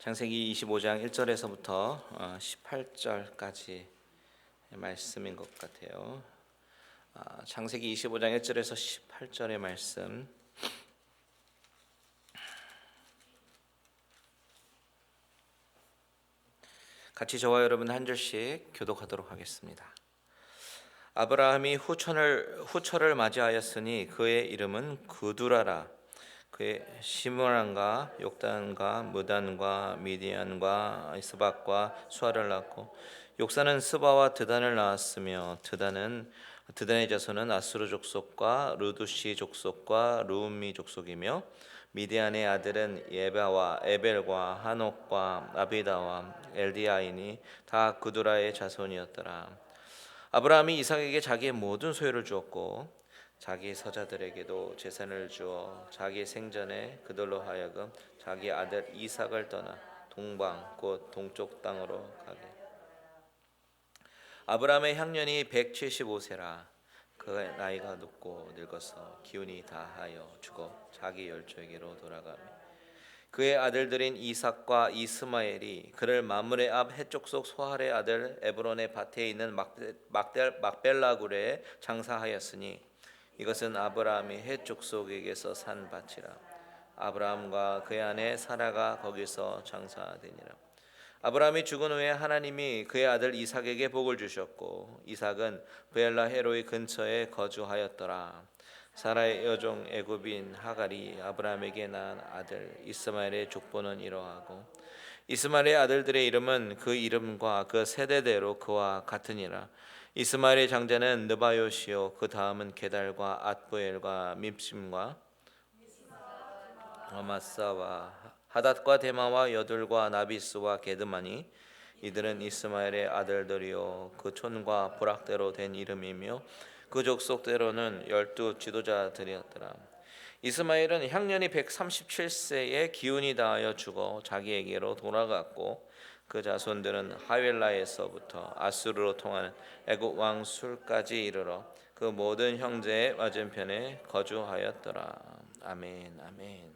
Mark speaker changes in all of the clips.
Speaker 1: 창세기 25장 1절에서부터 18절까지 말씀인 것 같아요. 창세기 25장 1절에서 18절의 말씀 같이 저와 여러분 한 절씩 교독하도록 하겠습니다. 아브라함이 후처를 맞이하였으니 그의 이름은 구두라라. 그의 시므란과 욕단과 무단과 미디안과 스박과 수아를 낳고 욕사는 스바와 드단을 낳았으며 드단의 자손은 아수르 족속과 루두시 족속과 루음미 족속이며 미디안의 아들은 예바와 에벨과 한옥과 아비다와 엘디아이니 다 구두라의 자손이었더라. 아브라함이 이삭에게 자기의 모든 소유를 주었고 자기 서자들에게도 재산을 주어 자기 생전에 그들로 하여금 자기 아들 이삭을 떠나 동방 곧 동쪽 땅으로 가게. 아브라함의 향년이 175세라. 그의 나이가 늙고 늙어서 기운이 다하여 죽어 자기 열조에게로 돌아가며 그의 아들들인 이삭과 이스마엘이 그를 마므레 앞 해족속 소할의 아들 에브론의 밭에 있는 막벨라굴에 장사하였으니 이것은 아브라함이 헷 족속에게서 산 밭이라. 아브라함과 그의 아내 사라가 거기서 장사되니라. 아브라함이 죽은 후에 하나님이 그의 아들 이삭에게 복을 주셨고 이삭은 브엘라 헤로이 근처에 거주하였더라. 사라의 여종 애굽인 하갈이 아브라함에게 낳은 아들 이스마엘의 족보는 이러하고 이스마엘의 아들들의 이름은 그 이름과 그 세대대로 그와 같으니라. 이스마엘의 장자는 느바요시요 그 다음은 게달과 앗부엘과 밉심과 아마사와 하닷과 데마와 여둘과 나비스와 게드마니 이들은 이스마엘의 아들들이요 그 촌과 부락대로 된 이름이며 그 족속대로는 12 지도자들이었더라. 이스마엘은 향년이 137세에 기운이 다하여 죽어 자기에게로 돌아갔고 그 자손들은 하윌라에서부터 아수르로 통하는 애굽 왕 술까지 이르러 그 모든 형제의 맞은편에 거주하였더라. 아멘. 아멘.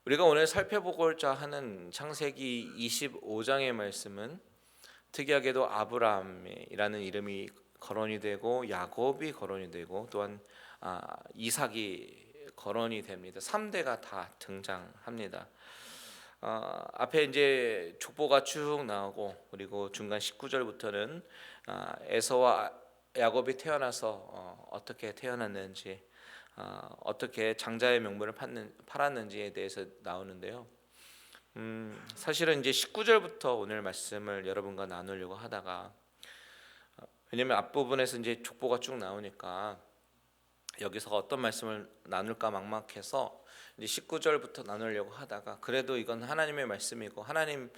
Speaker 1: 우리가 오늘 살펴보고자 하는 창세기 25장의 말씀은 특이하게도 아브라함이라는 이름이 거론이 되고 야곱이 거론이 되고 또한 이삭이 거론이 됩니다. 3대가 다 등장합니다. 앞에 이제 족보가 쭉 나오고 그리고 중간 19절부터는 에서와 야곱이 태어나서 어떻게 태어났는지 어떻게 장자의 명분을 팔았는지에 대해서 나오는데요. 사실은 이제 19절부터 오늘 말씀을 여러분과 나누려고 하다가 왜냐면 앞부분에서 이제 족보가 쭉 나오니까 여기서 어떤 말씀을 나눌까 막막해서 이제 19절부터 나누려고 하다가 그래도 이건 하나님의 말씀이고 하나님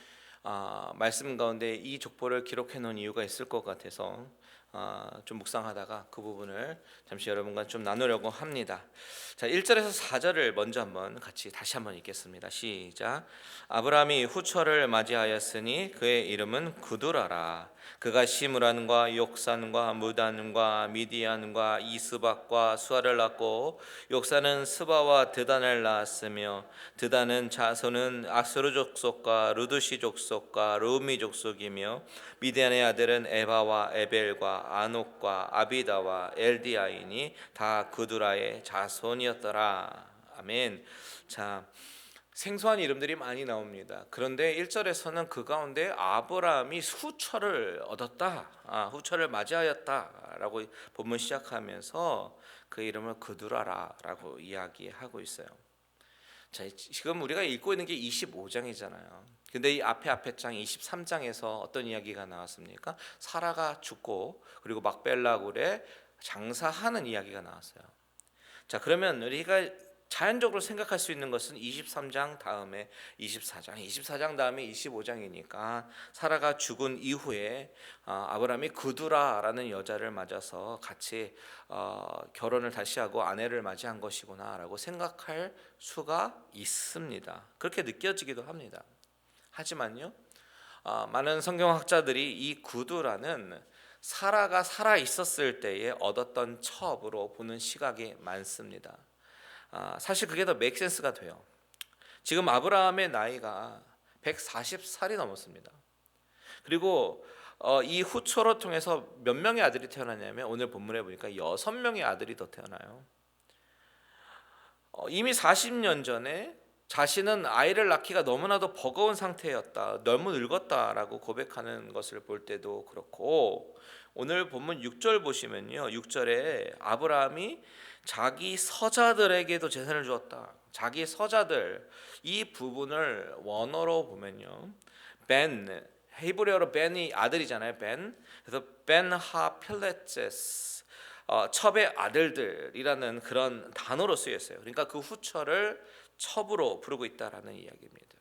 Speaker 1: 말씀 가운데 이 족보를 기록해 놓은 이유가 있을 것 같아서 좀 묵상하다가 그 부분을 잠시 여러분과 좀 나누려고 합니다. 자, 1절에서 4절을 먼저 한번 같이 다시 한번 읽겠습니다. 시작. 아브라함이 후처를 맞이하였으니 그의 이름은 구두라라. 그가 시므란과 욕산과 무단과 미디안과 이스박과 수아를 낳고 욕산은 스바와 드단을 낳았으며 드단은 자손은 아수르 족속과 루두시 족속과 루미 족속이며 미디안의 아들은 에바와 에벨과 아녹과 아비다와 엘디아이니 다 구두라의 자손이었더라. 아멘. 자, 생소한 이름들이 많이 나옵니다. 그런데 1절에서는 그 가운데 아브라함이 후처를 얻었다, 후처를 맞이하였다라고 본문 시작하면서 그 이름을 구두라라고 이야기하고 있어요. 자, 지금 우리가 읽고 있는 게 25장이잖아요. 근데 이 앞에 장 23장에서 어떤 이야기가 나왔습니까? 사라가 죽고 그리고 막벨라굴에 장사하는 이야기가 나왔어요. 자, 그러면 우리가 자연적으로 생각할 수 있는 것은 23장 다음에 24장 다음에 25장이니까 사라가 죽은 이후에 아브라함이 구두라라는 여자를 맞아서 같이 결혼을 다시 하고 아내를 맞이한 것이구나라고 생각할 수가 있습니다. 그렇게 느껴지기도 합니다. 하지만요, 많은 성경학자들이 이 구두라는 사라가 살아 있었을 때에 얻었던 첩으로 보는 시각이 많습니다. 사실 그게 더 맥센스가 돼요. 지금 아브라함의 나이가 140살이 넘었습니다. 그리고 이 후초를 통해서 몇 명의 아들이 태어났냐면 오늘 본문에 보니까 6명의 아들이 더 태어나요. 이미 40년 전에 자신은 아이를 낳기가 너무나도 버거운 상태였다, 너무 늙었다라고 고백하는 것을 볼 때도 그렇고, 오늘 본문 6절 보시면요, 6절에 아브라함이 자기 서자들에게도 재산을 주었다. 자기 서자들, 이 부분을 원어로 보면요, 벤, 히브리어로 벤이 아들이잖아요. 벤. 그래서 벤하 필레체스, 첩의 아들들이라는 그런 단어로 쓰였어요. 그러니까 그 후처를 첩으로 부르고 있다라는 이야기입니다.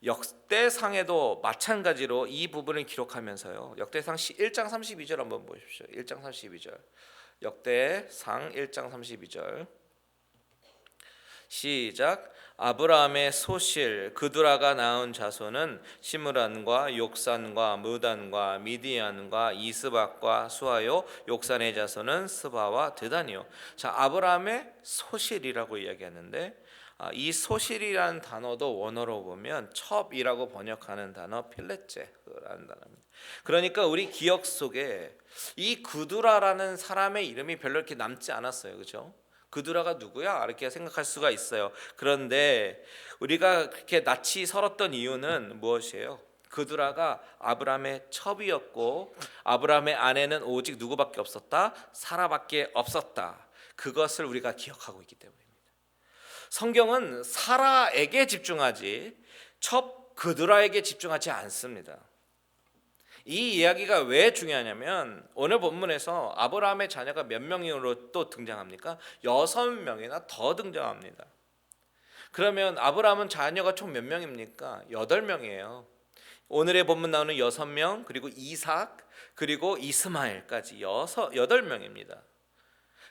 Speaker 1: 역대상에도 마찬가지로 이 부분을 기록하면서요, 역대상 1장 32절 한번 보십시오. 1장 32절, 역대상 1장 32절 시작. 아브라함의 소실 그두라가 낳은 자손은 시므란과 욕산과 무단과 미디안과 이스박과 수아요, 욕산의 자손은 스바와 드단이요. 자, 아브라함의 소실이라고 이야기하는데, 이 소실이라는 단어도 원어로 보면 첩이라고 번역하는 단어 필레체라는 단어입니다. 그러니까 우리 기억 속에 이 그두라라는 사람의 이름이 별로 이렇게 남지 않았어요. 그렇죠? 그두라가 누구야? 이렇게 생각할 수가 있어요. 그런데 우리가 그렇게 낯이 설었던 이유는 무엇이에요? 그두라가 아브라함의 첩이었고, 아브라함의 아내는 오직 누구밖에 없었다? 사라밖에 없었다. 그것을 우리가 기억하고 있기 때문입니다. 성경은 사라에게 집중하지 첩 그두라에게 집중하지 않습니다. 이 이야기가 왜 중요하냐면 오늘 본문에서 아브라함의 자녀가 몇 명으로 또 등장합니까? 6명이나 더 등장합니다. 그러면 아브라함은 자녀가 총 몇 명입니까? 8명이에요. 오늘의 본문 나오는 6명, 그리고 이삭, 그리고 이스마엘까지 8명입니다.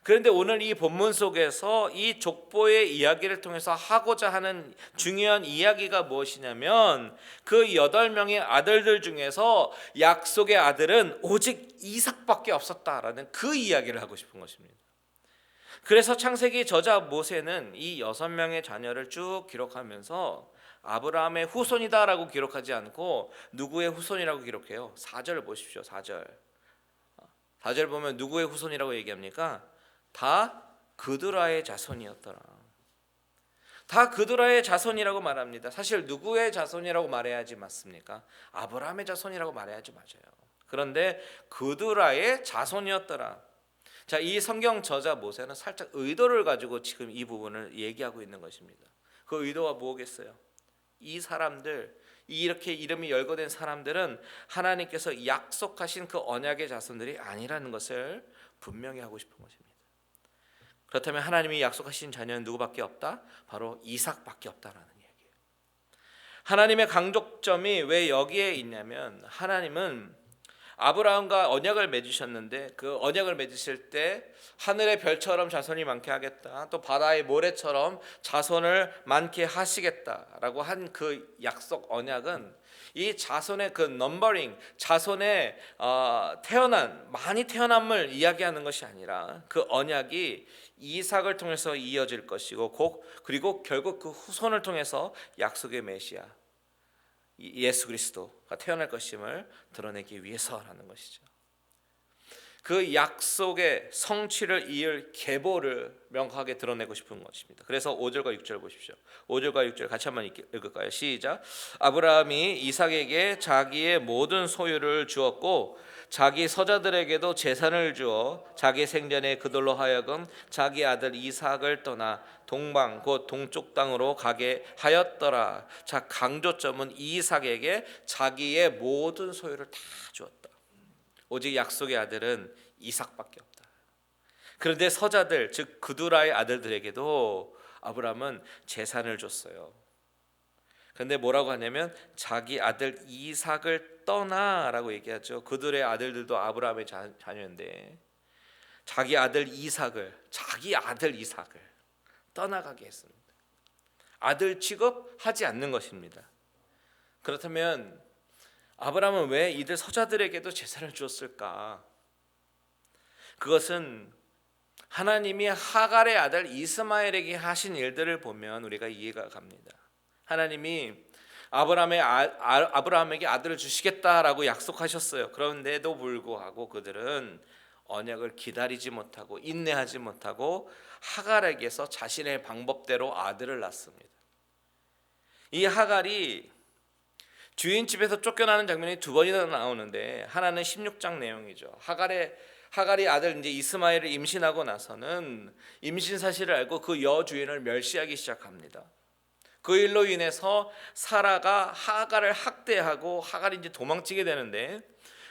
Speaker 1: 그런데 오늘 이 본문 속에서 이 족보의 이야기를 통해서 하고자 하는 중요한 이야기가 무엇이냐면, 그 8명의 아들들 중에서 약속의 아들은 오직 이삭밖에 없었다라는 그 이야기를 하고 싶은 것입니다. 그래서 창세기 저자 모세는 이 6명의 자녀를 쭉 기록하면서 아브라함의 후손이다라고 기록하지 않고 누구의 후손이라고 기록해요. 4절을 보십시오. 4절 보면 누구의 후손이라고 얘기합니까? 다 그두라의 자손이었더라. 다 그두라의 자손이라고 말합니다. 사실 누구의 자손이라고 말해야지 맞습니까? 아브라함의 자손이라고 말해야지 맞아요. 그런데 그두라의 자손이었더라. 자, 이 성경 저자 모세는 살짝 의도를 가지고 지금 이 부분을 얘기하고 있는 것입니다. 그 의도가 뭐겠어요? 이 사람들, 이렇게 이름이 열거된 사람들은 하나님께서 약속하신 그 언약의 자손들이 아니라는 것을 분명히 하고 싶은 것입니다. 그렇다면 하나님이 약속하신 자녀는 누구밖에 없다? 바로 이삭밖에 없다라는 얘기예요. 하나님의 강조점이 왜 여기에 있냐면, 하나님은 아브라함과 언약을 맺으셨는데 그 언약을 맺으실 때 하늘의 별처럼 자손이 많게 하겠다, 또 바다의 모래처럼 자손을 많게 하시겠다라고 한 그 약속 언약은 이 자손의 그 넘버링, 자손의 많이 태어남을 이야기하는 것이 아니라 그 언약이 이삭을 통해서 이어질 것이고, 그리고 결국 그 후손을 통해서 약속의 메시아 예수 그리스도가 태어날 것임을 드러내기 위해서라는 것이죠. 그 약속의 성취를 이을 계보를 명확하게 드러내고 싶은 것입니다. 그래서 5절과 6절 보십시오. 5절과 6절 같이 한번 읽을까요? 시작. 아브라함이 이삭에게 자기의 모든 소유를 주었고 자기 서자들에게도 재산을 주어 자기 생전에 그들로 하여금 자기 아들 이삭을 떠나 동방 곧 동쪽 땅으로 가게 하였더라. 자, 강조점은 이삭에게 자기의 모든 소유를 다 주었다. 오직 약속의 아들은 이삭밖에 없다. 그런데 서자들, 즉 그두라의 아들들에게도 아브라함은 재산을 줬어요. 그런데 뭐라고 하냐면 이삭을 아들 이삭을 떠나라고 얘기하죠. 그들의 아들들도 아브라함의 자녀인데 자기 아들 이삭을 떠나가게 했습니다. 아들 취급하지 않는 것입니다. 그렇다면 아브라함은 왜 이들 서자들에게도 재산을 주었을까? 그것은 하나님이 하갈의 아들 이스마엘에게 하신 일들을 보면 우리가 이해가 갑니다. 하나님이 아브라함에게 아들을 주시겠다라고 약속하셨어요. 그런데도 불구하고 그들은 언약을 기다리지 못하고 인내하지 못하고 하갈에게서 자신의 방법대로 아들을 낳습니다. 이 하갈이 주인 집에서 쫓겨나는 장면이 두 번이나 나오는데, 하나는 16장 내용이죠. 하갈이 아들 이제 이스마엘을 임신하고 나서는 임신 사실을 알고 그 여주인을 멸시하기 시작합니다. 그 일로 인해서 사라가 하갈을 학대하고 하갈이 이제 도망치게 되는데,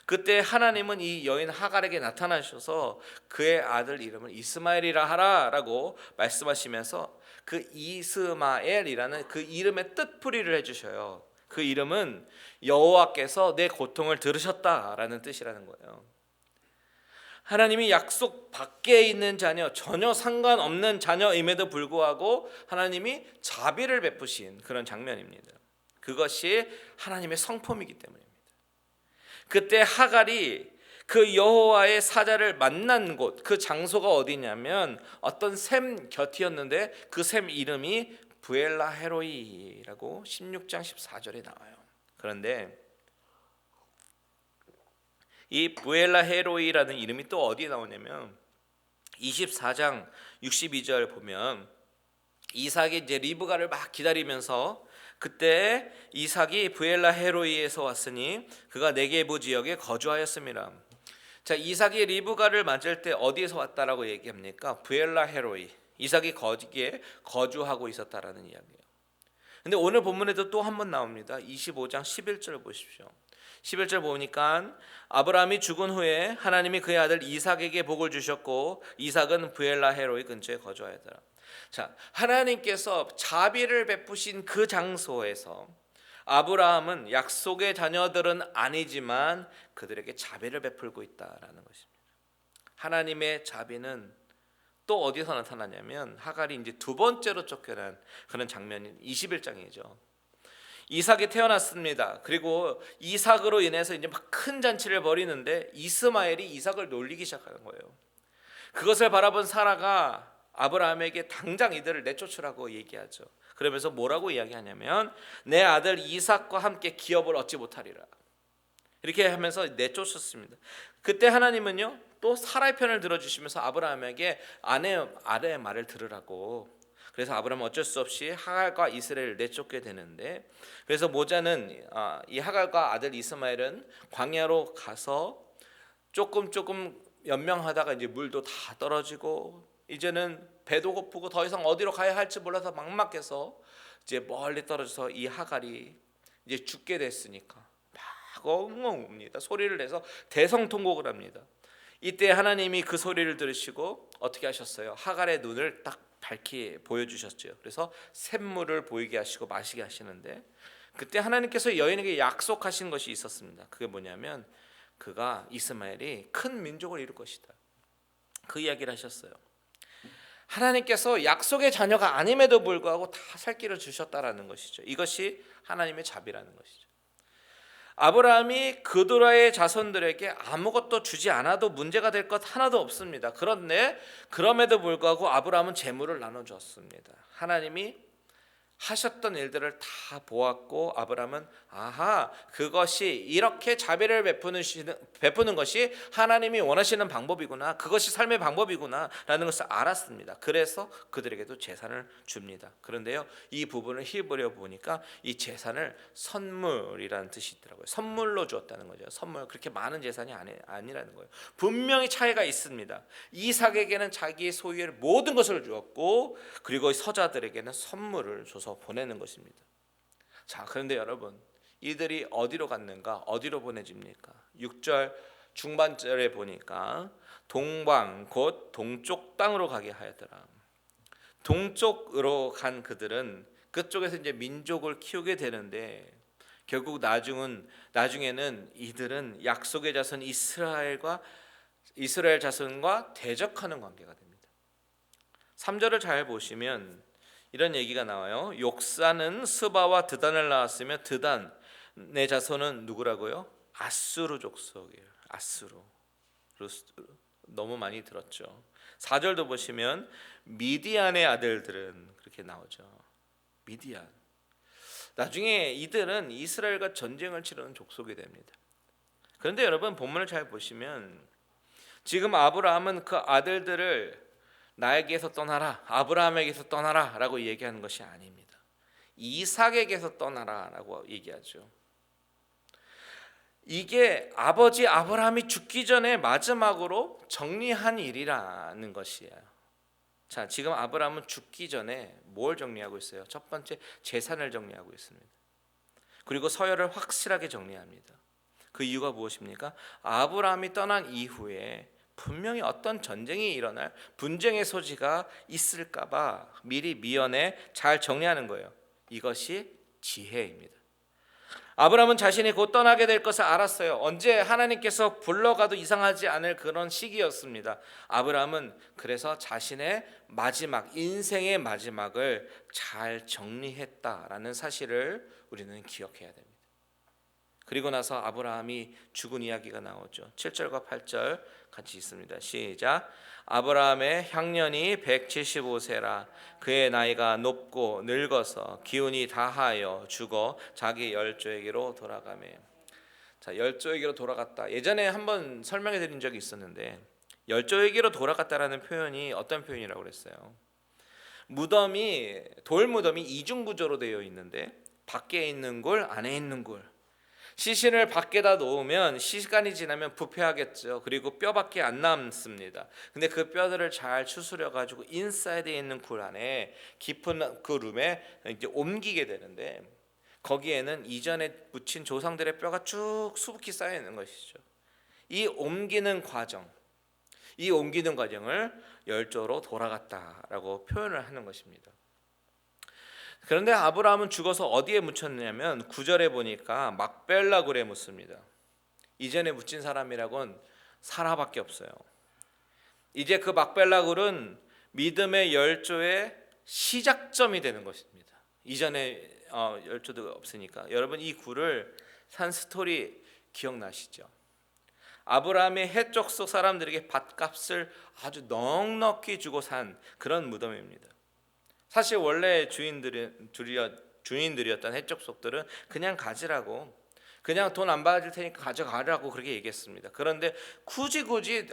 Speaker 1: 그때 하나님은 이 여인 하갈에게 나타나셔서 그의 아들 이름을 이스마엘이라 하라라고 말씀하시면서 그 이스마엘이라는 그 이름의 뜻풀이를 해주셔요. 그 이름은 여호와께서 내 고통을 들으셨다라는 뜻이라는 거예요. 하나님이 약속 밖에 있는 자녀, 전혀 상관없는 자녀임에도 불구하고 하나님이 자비를 베푸신 그런 장면입니다. 그것이 하나님의 성품이기 때문입니다. 그때 하갈이 그 여호와의 사자를 만난 곳, 그 장소가 어디냐면 어떤 샘 곁이었는데, 그 샘 이름이 부엘라 헤로이라고 16장 14절에 나와요. 그런데 이 부엘라 헤로이라는 이름이 또 어디에 나오냐면 24장 62절 보면, 이삭이 이제 리브가를 막 기다리면서 그때 이삭이 부엘라 헤로이에서 왔으니 그가 네게부 지역에 거주하였습니다. 자, 이삭이 리브가를 맞을 때 어디에서 왔다라고 얘기합니까? 부엘라 헤로이. 이삭이 거기에 거주하고 있었다라는 이야기예요. 근데 오늘 본문에도 또 한 번 나옵니다. 25장 11절 보십시오. 11절 보니까 아브라함이 죽은 후에 하나님이 그의 아들 이삭에게 복을 주셨고 이삭은 부엘라 헤로이 근처에 거주하였더라. 자, 하나님께서 자비를 베푸신 그 장소에서 아브라함은 약속의 자녀들은 아니지만 그들에게 자비를 베풀고 있다라는 것입니다. 하나님의 자비는 또 어디서 나타나냐면 하갈이 이제 두 번째로 쫓겨난 그런 장면인 21장이죠. 이삭이 태어났습니다. 그리고 이삭으로 인해서 이제 막 큰 잔치를 벌이는데 이스마엘이 이삭을 놀리기 시작하는 거예요. 그것을 바라본 사라가 아브라함에게 당장 이들을 내쫓으라고 얘기하죠. 그러면서 뭐라고 이야기하냐면 내 아들 이삭과 함께 기업을 얻지 못하리라. 이렇게 하면서 내쫓았습니다. 그때 하나님은요 또 사라의 편을 들어주시면서 아브라함에게 아내의 말을 들으라고. 그래서 아브라함은 어쩔 수 없이 하갈과 이스라엘을 내쫓게 되는데, 그래서 모자는 이 하갈과 아들 이스마엘은 광야로 가서 조금 연명하다가 이제 물도 다 떨어지고 이제는 배도 고프고 더 이상 어디로 가야 할지 몰라서 막막해서 이제 멀리 떨어져서 이 하갈이 이제 죽게 됐으니까 막 엉엉 웁니다. 소리를 내서 대성통곡을 합니다. 이때 하나님이 그 소리를 들으시고 어떻게 하셨어요? 하갈의 눈을 딱 밝히 보여주셨죠. 그래서 샘물을 보이게 하시고 마시게 하시는데, 그때 하나님께서 여인에게 약속하신 것이 있었습니다. 그게 뭐냐면 그가 이스마엘이 큰 민족을 이룰 것이다. 그 이야기를 하셨어요. 하나님께서 약속의 자녀가 아님에도 불구하고 다 살 길을 주셨다라는 것이죠. 이것이 하나님의 자비라는 것이죠. 아브라함이 그도라의 자손들에게 아무것도 주지 않아도 문제가 될 것 하나도 없습니다. 그런데 그럼에도 불구하고 아브라함은 재물을 나눠줬습니다. 하나님이 하셨던 일들을 다 보았고 아브라함은 그것이 이렇게 자비를 베푸는 것이 하나님이 원하시는 방법이구나, 그것이 삶의 방법이구나 라는 것을 알았습니다. 그래서 그들에게도 재산을 줍니다. 그런데요 이 부분을 히브리어 보니까 이 재산을 선물이라는 뜻이 있더라고요. 선물로 주었다는 거죠. 선물, 그렇게 많은 재산이 아니라는 거예요. 분명히 차이가 있습니다. 이삭에게는 자기의 소유의 모든 것을 주었고 그리고 서자들에게는 선물을 줘서 보내는 것입니다. 자, 그런데 여러분, 이들이 어디로 갔는가? 어디로 보내집니까? 6절 중반절에 보니까 동방 곧 동쪽 땅으로 가게 하였더라. 동쪽으로 간 그들은 그쪽에서 이제 민족을 키우게 되는데, 결국 나중에는 이들은 약속의 자손 이스라엘 자손과 대적하는 관계가 됩니다. 3절을 잘 보시면 이런 얘기가 나와요. 욕사는 스바와 드단을 낳았으며 드단의 자손은 누구라고요? 아수르 족속이에요. 아수르. 너무 많이 들었죠. 4절도 보시면 미디안의 아들들은 그렇게 나오죠. 미디안. 나중에 이들은 이스라엘과 전쟁을 치르는 족속이 됩니다. 그런데 여러분 본문을 잘 보시면 지금 아브라함은 그 아들들을 나에게서 떠나라, 아브라함에게서 떠나라 라고 얘기하는 것이 아닙니다. 이삭에게서 떠나라 라고 얘기하죠. 이게 아버지 아브라함이 죽기 전에 마지막으로 정리한 일이라는 것이에요. 자, 지금 아브라함은 죽기 전에 뭘 정리하고 있어요? 첫 번째, 재산을 정리하고 있습니다. 그리고 서열을 확실하게 정리합니다. 그 이유가 무엇입니까? 아브라함이 떠난 이후에 분명히 어떤 전쟁이 일어날 분쟁의 소지가 있을까봐 미리 미연에 잘 정리하는 거예요. 이것이 지혜입니다. 아브라함은 자신이 곧 떠나게 될 것을 알았어요. 언제 하나님께서 불러가도 이상하지 않을 그런 시기였습니다. 아브라함은 그래서 자신의 마지막, 인생의 마지막을 잘 정리했다라는 사실을 우리는 기억해야 됩니다. 그리고 나서 아브라함이 죽은 이야기가 나오죠. 7절과 8절 같이 있습니다. 시작. 아브라함의 향년이 175세라. 그의 나이가 높고 늙어서 기운이 다하여 죽어 자기 열조에게로 돌아가매. 자, 열조에게로 돌아갔다. 예전에 한번 설명해 드린 적이 있었는데 열조에게로 돌아갔다라는 표현이 어떤 표현이라고 그랬어요? 무덤이 돌 무덤이 이중 구조로 되어 있는데 밖에 있는 골, 안에 있는 골. 시신을 밖에다 놓으면 시간이 지나면 부패하겠죠. 그리고 뼈밖에 안 남습니다. 근데 그 뼈들을 잘 추스려 가지고 인사이드에 있는 굴 안에 깊은 그 룸에 이제 옮기게 되는데 거기에는 이전에 묻힌 조상들의 뼈가 쭉 수북히 쌓여 있는 것이죠. 이 옮기는 과정을 열조로 돌아갔다라고 표현을 하는 것입니다. 그런데 아브라함은 죽어서 어디에 묻혔냐면 9절에 보니까 막벨라 굴에 묻습니다. 이전에 묻힌 사람이라곤 사라밖에 없어요. 이제 그 막벨라 굴은 믿음의 열조의 시작점이 되는 것입니다. 이전에 열조도 없으니까. 여러분 이 굴을 산 스토리 기억나시죠? 아브라함이 해족 속 사람들에게 밭값을 아주 넉넉히 주고 산 그런 무덤입니다. 사실 원래 주인들이었던 해족 속들은 그냥 가지라고, 그냥 돈 안 받을 테니까 가져가라고 그렇게 얘기했습니다. 그런데 굳이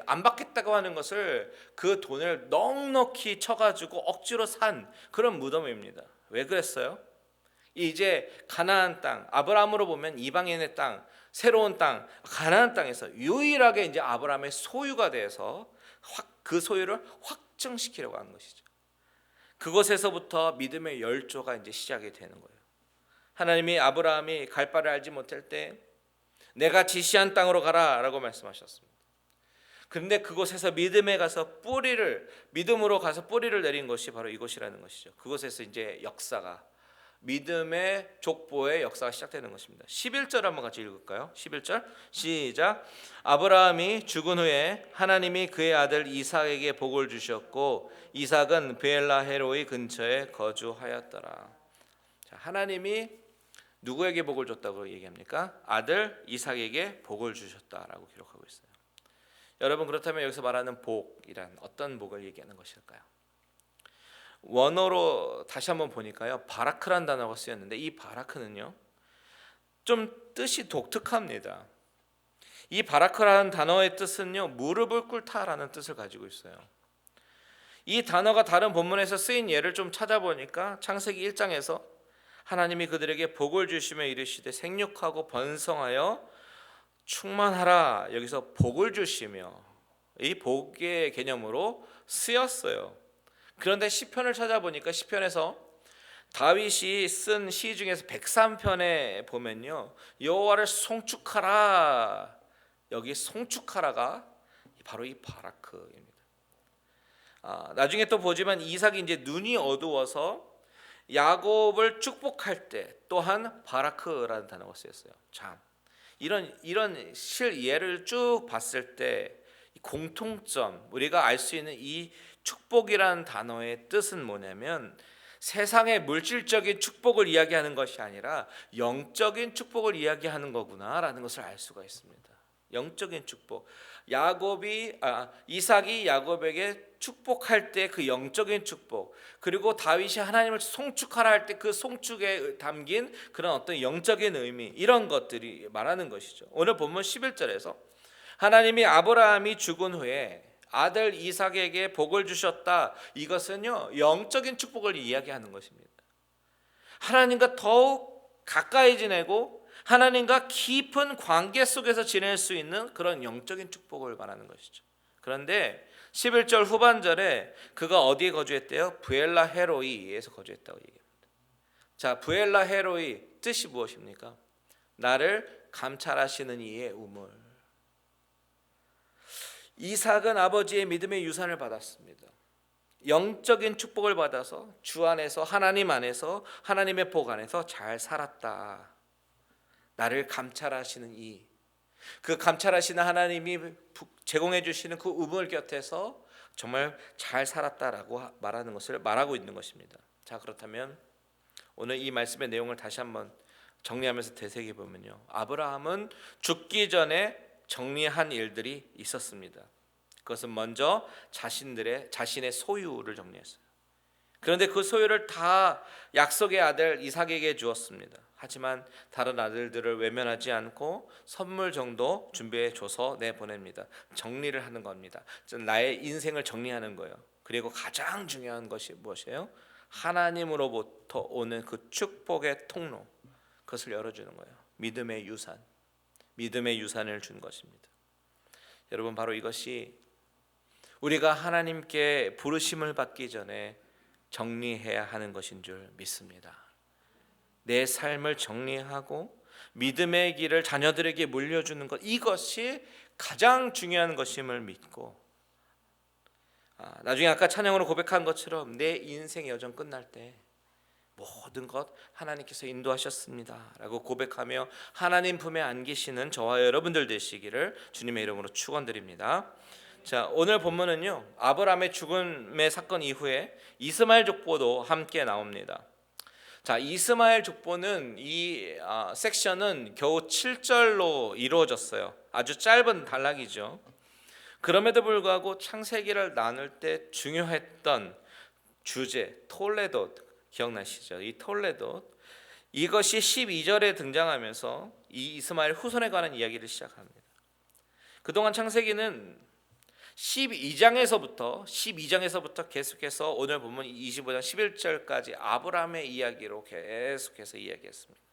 Speaker 1: 안 받겠다고 하는 것을 그 돈을 넉넉히 쳐가지고 억지로 산 그런 무덤입니다. 왜 그랬어요? 이제 가나안 땅, 아브라함으로 보면 이방인의 땅, 새로운 땅, 가나안 땅에서 유일하게 이제 아브라함의 소유가 돼서 그 소유를 확정시키려고 하는 것이죠. 그곳에서부터 믿음의 열조가 이제 시작이 되는 거예요. 하나님이 아브라함이 갈 바를 알지 못할 때 내가 지시한 땅으로 가라라고 말씀하셨습니다. 그런데 그곳에서 믿음으로 가서 뿌리를 내린 것이 바로 이곳이라는 것이죠. 그곳에서 이제 역사가, 믿음의 족보의 역사가 시작되는 것입니다. 11절 한번 같이 읽을까요? 11절 시작. 아브라함이 죽은 후에 하나님이 그의 아들 이삭에게 복을 주셨고 이삭은 베엘라헤로이 근처에 거주하였더라. 자, 하나님이 누구에게 복을 줬다고 얘기합니까? 아들 이삭에게 복을 주셨다라고 기록하고 있어요. 여러분 그렇다면 여기서 말하는 복이란 어떤 복을 얘기하는 것일까요? 원어로 다시 한번 보니까요, 바라크란 단어가 쓰였는데 이 바라크는요 좀 뜻이 독특합니다. 이 바라크라는 단어의 뜻은요 무릎을 꿇다라는 뜻을 가지고 있어요. 이 단어가 다른 본문에서 쓰인 예를 좀 찾아보니까 창세기 1장에서 하나님이 그들에게 복을 주시며 이르시되 생육하고 번성하여 충만하라, 여기서 복을 주시며 이 복의 개념으로 쓰였어요. 그런데 시편을 찾아보니까 시편에서 다윗이 쓴 시 중에서 103편에 보면요 여호와를 송축하라, 여기 송축하라가 바로 이 바라크입니다. 나중에 또 보지만 이삭이 이제 눈이 어두워서 야곱을 축복할 때 또한 바라크라는 단어가 쓰였어요. 참 이런 실예를 쭉 봤을 때 공통점, 우리가 알 수 있는 이 축복이라는 단어의 뜻은 뭐냐면 세상의 물질적인 축복을 이야기하는 것이 아니라 영적인 축복을 이야기하는 거구나라는 것을 알 수가 있습니다. 영적인 축복, 이삭이 야곱에게 축복할 때 그 영적인 축복, 그리고 다윗이 하나님을 송축하라 할 때 그 송축에 담긴 그런 어떤 영적인 의미, 이런 것들이 말하는 것이죠. 오늘 본문 11절에서 하나님이 아브라함이 죽은 후에 아들 이삭에게 복을 주셨다, 이것은요 영적인 축복을 이야기하는 것입니다. 하나님과 더욱 가까이 지내고 하나님과 깊은 관계 속에서 지낼 수 있는 그런 영적인 축복을 말하는 것이죠. 그런데 11절 후반절에 그가 어디에 거주했대요? 부엘라 헤로이에서 거주했다고 얘기합니다. 자, 부엘라 헤로이 뜻이 무엇입니까? 나를 감찰하시는 이의 우물. 이삭은 아버지의 믿음의 유산을 받았습니다. 영적인 축복을 받아서 주 안에서, 하나님 안에서, 하나님의 복 안에서 잘 살았다. 나를 감찰하시는 그 감찰하시는 하나님이 제공해 주시는 그 우물 곁에서 정말 잘 살았다라고 말하는 것을 말하고 있는 것입니다. 자, 그렇다면 오늘 이 말씀의 내용을 다시 한번 정리하면서 되새겨 보면요, 아브라함은 죽기 전에 정리한 일들이 있었습니다. 그것은 먼저 자신의 소유를 정리했어요. 그런데 그 소유를 다 약속의 아들 이삭에게 주었습니다. 하지만 다른 아들들을 외면하지 않고 선물 정도 준비해 줘서 내보냅니다. 정리를 하는 겁니다. 나의 인생을 정리하는 거예요. 그리고 가장 중요한 것이 무엇이에요? 하나님으로부터 오는 그 축복의 통로, 그것을 열어주는 거예요. 믿음의 유산을 준 것입니다. 여러분, 바로 이것이 우리가 하나님께 부르심을 받기 전에 정리해야 하는 것인 줄 믿습니다. 내 삶을 정리하고 믿음의 길을 자녀들에게 물려주는 것, 이것이 가장 중요한 것임을 믿고, 나중에 아까 찬양으로 고백한 것처럼 내 인생의 여정 끝날 때 모든 것 하나님께서 인도하셨습니다 라고 고백하며 하나님 품에 안기시는 저와 여러분들 되시기를 주님의 이름으로 축원드립니다. 자, 오늘 본문은요, 아브라함의 죽음의 사건 이후에 이스마엘 족보도 함께 나옵니다. 자, 이스마엘 족보는 이 섹션은 겨우 7절로 이루어졌어요. 아주 짧은 단락이죠. 그럼에도 불구하고 창세기를 나눌 때 중요했던 주제, 톨레돗 기억나시죠? 이 톨레돗, 이것이 12절에 등장하면서 이 이스마엘 후손에 관한 이야기를 시작합니다. 그동안 창세기는 12장에서부터 계속해서 오늘 보면 25장 11절까지 아브라함의 이야기로 계속해서 이야기했습니다.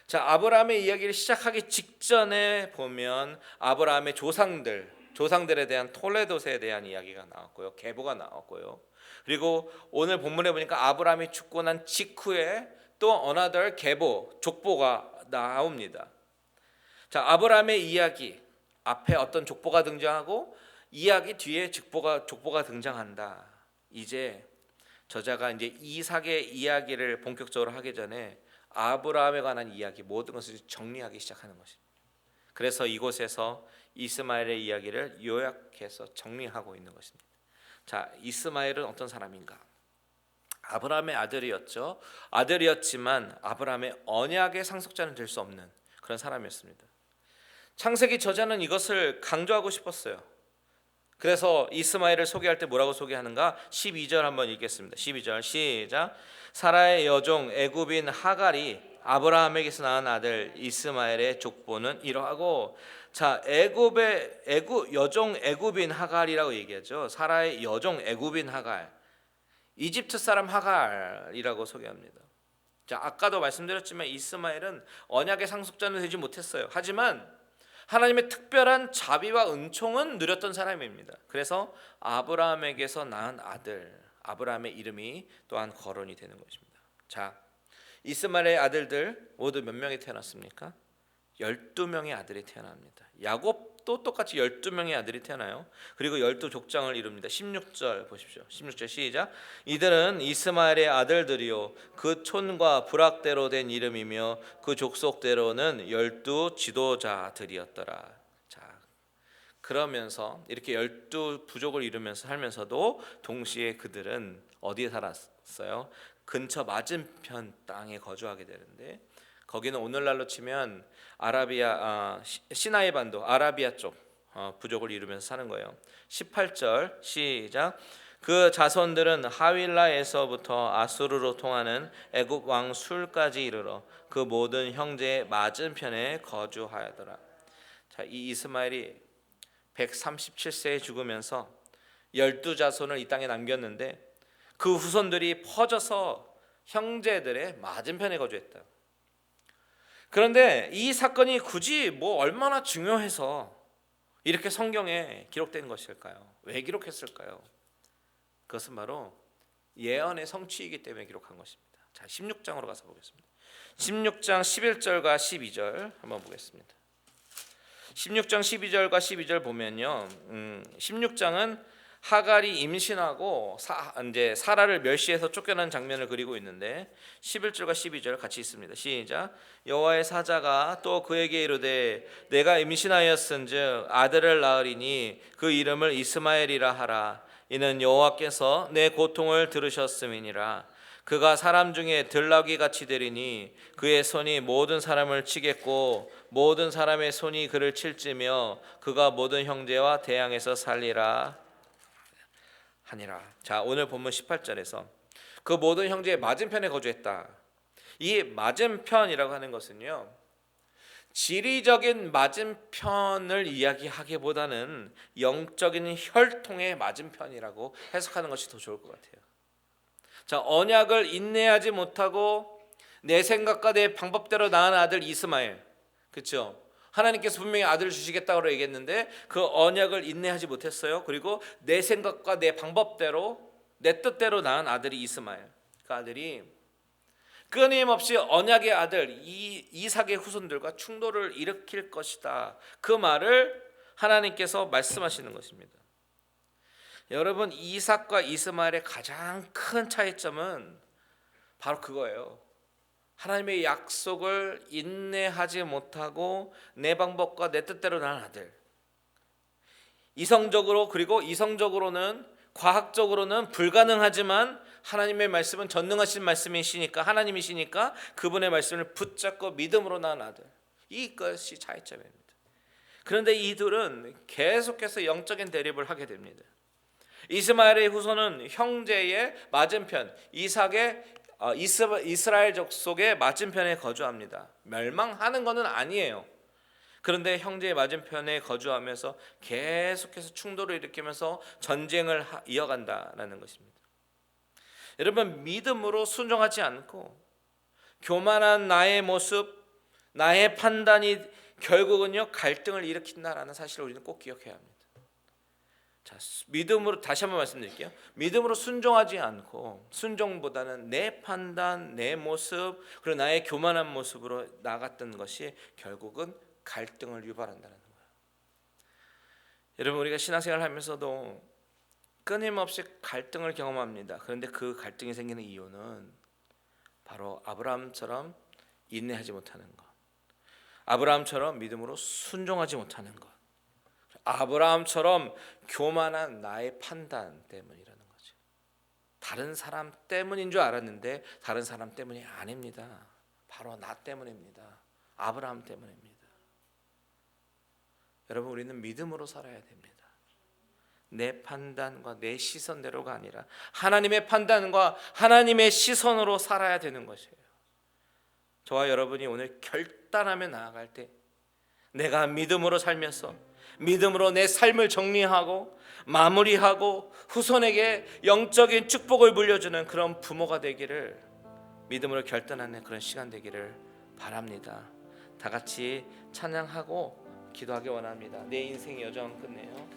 Speaker 1: 자, 아브라함의 이야기를 시작하기 직전에 보면 아브라함의 조상들에 대한 톨레돗에 대한 이야기가 나왔고요, 계보가 나왔고요, 그리고 오늘 본문에 보니까 아브라함이 죽고 난 직후에 또 another 계보, 족보가 나옵니다. 자, 아브라함의 이야기 앞에 어떤 족보가 등장하고 이야기 뒤에 족보가 등장한다. 이제 저자가 이제 이삭의 이야기를 본격적으로 하기 전에 아브라함에 관한 이야기 모든 것을 정리하기 시작하는 것입니다. 그래서 이곳에서 이스마엘의 이야기를 요약해서 정리하고 있는 것입니다. 자, 이스마엘은 어떤 사람인가? 아브라함의 아들이었지만 아브라함의 언약의 상속자는 될 수 없는 그런 사람이었습니다. 창세기 저자는 이것을 강조하고 싶었어요. 그래서 이스마엘을 소개할 때 뭐라고 소개하는가? 12절 한번 읽겠습니다. 12절 시작. 사라의 여종 애굽인 하갈이 아브라함에게서 낳은 아들 이스마엘의 족보는 이러하고, 자, 여종 애굽인 하갈이라고 얘기하죠. 사라의 여종 애굽인 하갈, 이집트 사람 하갈이라고 소개합니다. 자, 아까도 말씀드렸지만 이스마엘은 언약의 상속자는 되지 못했어요. 하지만 하나님의 특별한 자비와 은총은 누렸던 사람입니다. 그래서 아브라함에게서 낳은 아들, 아브라함의 이름이 또한 거론이 되는 것입니다. 자, 이스마엘의 아들들 모두 몇 명이 태어났습니까? 12명의 아들이 태어납니다. 야곱도 똑같이 12명의 아들이 태어나요. 그리고 12족장을 이룹니다. 16절 보십시오. 16절 시작. 이들은 이스마엘의 아들들이요 그 촌과 부락대로 된 이름이며 그 족속대로는 12 지도자들이었더라. 자, 그러면서 이렇게 12부족을 이루면서 살면서도 동시에 그들은 어디에 살았어요? 근처 맞은편 땅에 거주하게 되는데, 거기는 오늘날로 치면 시나이 반도 아라비아 쪽, 부족을 이루면서 사는 거예요. 18절 시작. 그 자손들은 하윌라에서부터 아수르로 통하는 애굽 왕 술까지 이르러 그 모든 형제의 맞은편에 거주하였더라. 자, 이 이스마엘이 137세에 죽으면서 12자손을 이 땅에 남겼는데 그 후손들이 퍼져서 형제들의 맞은편에 거주했다. 그런데 이 사건이 굳이 얼마나 중요해서 이렇게 성경에 기록된 것일까요? 왜 기록했을까요? 그것은 바로 예언의 성취이기 때문에 기록한 것입니다. 자, 16장으로 가서 보겠습니다. 16장 11절과 12절 한번 보겠습니다. 16장 12절과 12절 보면요, 16장은 하갈이 임신하고 이제 사라를 멸시해서 쫓겨난 장면을 그리고 있는데 11절과 12절 같이 있습니다. 시작. 여호와의 사자가 또 그에게 이르되 내가 임신하였은즉 아들을 낳으리니 그 이름을 이스마엘이라 하라. 이는 여호와께서 내 고통을 들으셨음이니라. 그가 사람 중에 들나귀 같이 되리니 그의 손이 모든 사람을 치겠고 모든 사람의 손이 그를 칠지며 그가 모든 형제와 대항해서 살리라 하니라. 자, 오늘 본문 18절에서 그 모든 형제의 맞은편에 거주했다. 이 맞은편이라고 하는 것은요, 지리적인 맞은편을 이야기하기보다는 영적인 혈통의 맞은편이라고 해석하는 것이 더 좋을 것 같아요. 자, 언약을 인내하지 못하고 내 생각과 내 방법대로 낳은 아들 이스마엘, 그렇죠? 하나님께서 분명히 아들을 주시겠다고 얘기했는데 그 언약을 인내하지 못했어요. 그리고 내 생각과 내 방법대로 내 뜻대로 낳은 아들이 이스마엘. 그 아들이 끊임없이 언약의 아들 이삭의 후손들과 충돌을 일으킬 것이다. 그 말을 하나님께서 말씀하시는 것입니다. 여러분, 이삭과 이스마엘의 가장 큰 차이점은 바로 그거예요. 하나님의 약속을 인내하지 못하고 내 방법과 내 뜻대로 낳은 아들. 이성적으로는 과학적으로는 불가능하지만 하나님의 말씀은 전능하신 말씀이시니까, 하나님이시니까 그분의 말씀을 붙잡고 믿음으로 낳은 아들. 이것이 차이점입니다. 그런데 이 둘은 계속해서 영적인 대립을 하게 됩니다. 이스마엘의 후손은 형제의 맞은편 이삭의 이스라엘 족속의 맞은편에 거주합니다. 멸망하는 것은 아니에요. 그런데 형제의 맞은편에 거주하면서 계속해서 충돌을 일으키면서 전쟁을 이어간다라는 것입니다. 여러분, 믿음으로 순종하지 않고 교만한 나의 모습, 나의 판단이 결국은요 갈등을 일으킨다라는 사실을 우리는 꼭 기억해야 합니다. 자, 믿음으로 다시 한번 말씀드릴게요. 믿음으로 순종하지 않고 순종보다는 내 판단, 내 모습, 그리고 나의 교만한 모습으로 나갔던 것이 결국은 갈등을 유발한다는 거예요. 여러분, 우리가 신앙생활을 하면서도 끊임없이 갈등을 경험합니다. 그런데 그 갈등이 생기는 이유는 바로 아브라함처럼 인내하지 못하는 것, 아브라함처럼 믿음으로 순종하지 못하는 것, 아브라함처럼 교만한 나의 판단 때문이라는 거죠. 다른 사람 때문인 줄 알았는데 다른 사람 때문이 아닙니다. 바로 나 때문입니다. 아브라함 때문입니다. 여러분, 우리는 믿음으로 살아야 됩니다. 내 판단과 내 시선대로가 아니라 하나님의 판단과 하나님의 시선으로 살아야 되는 것이에요. 저와 여러분이 오늘 결단하며 나아갈 때 내가 믿음으로 살면서 믿음으로 내 삶을 정리하고 마무리하고 후손에게 영적인 축복을 물려주는 그런 부모가 되기를 믿음으로 결단하는 그런 시간 되기를 바랍니다. 다 같이 찬양하고 기도하기 원합니다. 내 인생의 여정 끝내요.